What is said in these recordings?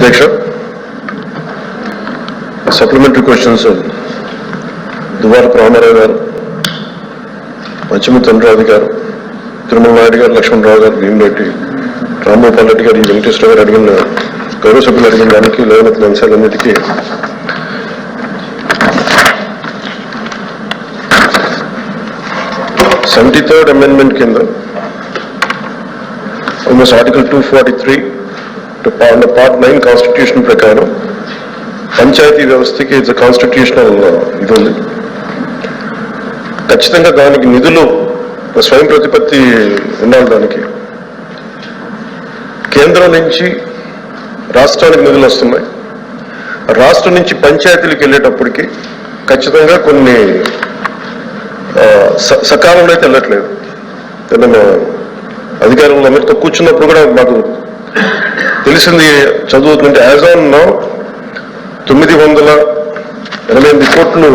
అధ్యక్ష, supplementary questions దువ్వాల Ramarao గారు, మంచిమూర్తి చంద్రరావు గారు, తిరుమల నాయుడు గారు, లక్ష్మణరావు గారు, భీమిరెడ్డి, రామ్మోహన్ రెడ్డి గారు, ఈ వెంకటేశ్వర గారు అడిగిన గౌరవ సభ్యులు అడిగిన దానికి లేవనెత్తిన అంశాలన్నిటికీ థర్డ్ అమెండ్మెంట్ కింద ఆల్మోస్ట్ ఆర్టికల్ 243 పార్ట్ 9 కాన్స్టిట్యూషన్ ప్రకారం పంచాయతీ వ్యవస్థకి ఇట్స్ కాన్స్టిట్యూషనల్ ఇది ఉంది. ఖచ్చితంగా దానికి నిధులు స్వయం ప్రతిపత్తి ఉండాలి. దానికి కేంద్రం నుంచి రాష్ట్రానికి నిధులు వస్తున్నాయి. రాష్ట్రం నుంచి పంచాయతీలకు వెళ్ళేటప్పటికి ఖచ్చితంగా కొన్ని సకాలంలో అయితే వెళ్ళట్లేదు. నేను అధికారులు అందరితో కూర్చున్నప్పుడు కూడా మాకు తెలిసింది చదువుతుంటే యాజ్ ఆన్ నౌ 988 కోట్లు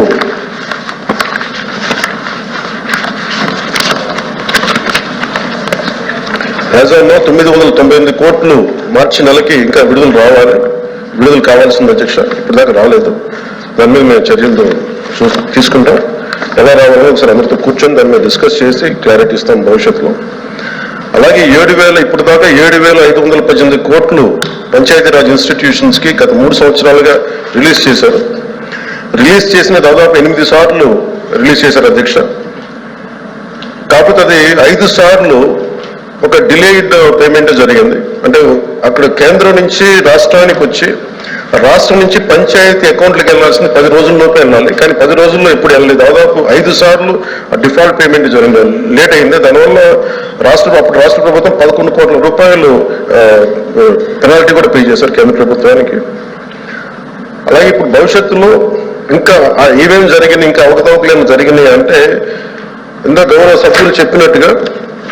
యాజ్ ఆన్ నౌ 998 కోట్లు మార్చి నెలకి ఇంకా విడుదల కావాల్సింది అధ్యక్ష. ఇప్పటిదాకా రాలేదు. దాని మీద మేము చర్యలు తీసుకుంటాం. ఎలా రావాలో ఒకసారి అందరితో కూర్చొని దాని మీద డిస్కస్ చేసి క్లారిటీ ఇస్తాం భవిష్యత్తులో. అలాగే 7,000 ఇప్పటిదాకా 7,518 కోట్లు పంచాయతీరాజ్ ఇన్స్టిట్యూషన్స్ కి గత 3 సంవత్సరాలుగా రిలీజ్ చేశారు. రిలీజ్ చేసిన దాదాపు 8 సార్లు రిలీజ్ చేశారు అధ్యక్ష. కాకపోతే అది 5 సార్లు ఒక డిలేడ్ పేమెంట్ జరిగింది. అంటే అక్కడ కేంద్రం నుంచి రాష్ట్రానికి వచ్చి రాష్ట్రం నుంచి పంచాయతీ అకౌంట్లకు వెళ్లాల్సిన 10 రోజుల్లోపే వెళ్ళాలి. కానీ 10 రోజుల్లో ఎప్పుడు వెళ్ళలేదు. దాదాపు 5 సార్లు డిఫాల్ట్ పేమెంట్ జరిగింది, లేట్ అయింది. దానివల్ల అప్పుడు రాష్ట్ర ప్రభుత్వం 11 కోట్ల రూపాయలు పెనాల్టీ కూడా పే చేశారు కేంద్ర ప్రభుత్వానికి. అలాగే ఇప్పుడు భవిష్యత్తులో ఇంకా ఏమేమి జరిగినాయి, ఇంకా అవకతవకలు ఏమి జరిగినాయి అంటే ఇందా గౌరవ సభ్యులు చెప్పినట్టుగా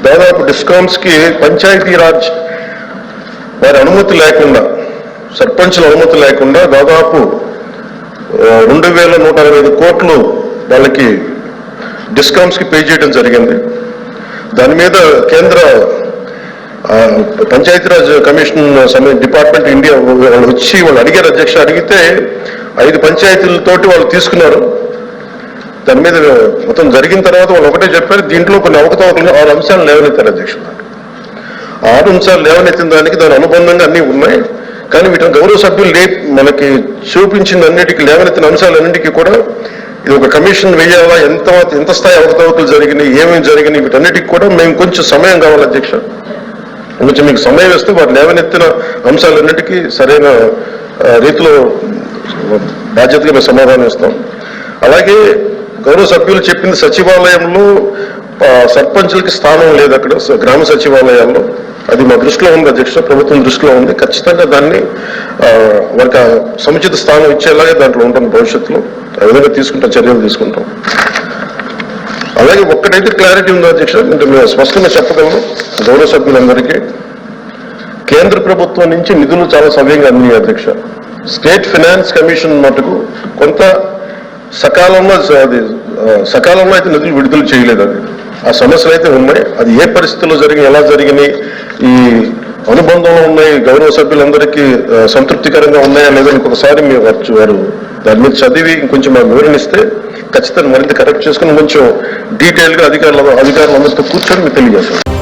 దాదాపు డిస్కామ్స్ కి పంచాయతీరాజ్ వారి అనుమతి లేకుండా, సర్పంచుల అనుమతి లేకుండా దాదాపు 2,165 కోట్లు వాళ్ళకి డిస్కామ్స్ కి పే చేయడం జరిగింది. దాని మీద కేంద్ర పంచాయతీరాజ్ కమిషన్ డిపార్ట్మెంట్ ఇండియా వాళ్ళు వచ్చి వాళ్ళు అడిగారు అధ్యక్ష. అడిగితే 5 పంచాయతీలతోటి వాళ్ళు తీసుకున్నారు. దాని మీద మొత్తం జరిగిన తర్వాత వాళ్ళు ఒకటే చెప్పారు, దీంట్లో కొన్ని అవకతవకలు 6 అంశాలు లేవనెత్తారు అధ్యక్ష. 6 అంశాలు లేవనెత్తిన దానికి దాని అనుబంధంగా అన్నీ ఉన్నాయి. కానీ వీటిని గౌరవ సభ్యులు మనకి చూపించిన అన్నిటికీ లేవనెత్తిన అంశాలన్నింటికీ కూడా ఇది ఒక కమిషన్ వేయాలా, ఎంత స్థాయి అవకతవకలు జరిగినాయి, ఏమేమి జరిగినాయి, వీటన్నిటికీ కూడా మేము కొంచెం సమయం కావాలి అధ్యక్ష. కొంచెం మీకు సమయం ఇస్తే వాటి లేవనెత్తిన అంశాలన్నిటికీ సరైన రీతిలో బాధ్యతగా మేము సమాధానం ఇస్తాం. అలాగే గౌరవ సభ్యులు చెప్పింది సచివాలయంలో సర్పంచులకి స్థానం లేదు అక్కడ గ్రామ సచివాలయాల్లో. అది మా దృష్టిలో ఉంది అధ్యక్ష, ప్రభుత్వం దృష్టిలో ఉంది. ఖచ్చితంగా దాన్ని వారికి సముచిత స్థానం ఇచ్చేలాగే దాంట్లో ఉంటుంది భవిష్యత్తులో. ఆ విధంగా చర్యలు తీసుకుంటాం. అలాగే ఒక్కటైతే క్లారిటీ ఉంది అధ్యక్ష, అంటే మేము స్పష్టంగా చెప్పగలను గౌరవ సభ్యులందరికీ. కేంద్ర ప్రభుత్వం నుంచి నిధులు చాలా సవ్యంగా అందినాయి అధ్యక్ష. స్టేట్ ఫైనాన్స్ కమిషన్ మటుకు కొంత సకాలంలో అయితే నిధులు విడుదల చేయలేదు. అది ఆ సమస్యలు అయితే ఉన్నాయి. అది ఏ పరిస్థితుల్లో ఎలా జరిగినాయి, ఈ అనుబంధంలో ఉన్నాయి, గౌరవ సభ్యులందరికీ సంతృప్తికరంగా ఉన్నాయా లేదని ఇంకొకసారి వారు దాని మీద చదివి ఇంకొంచెం మాకు వివరణిస్తే ఖచ్చితంగా మరింత కరెక్ట్ చేసుకుని కొంచెం డీటెయిల్గా అధికారులందరితో కూర్చొని మీకు తెలియజేస్తాం.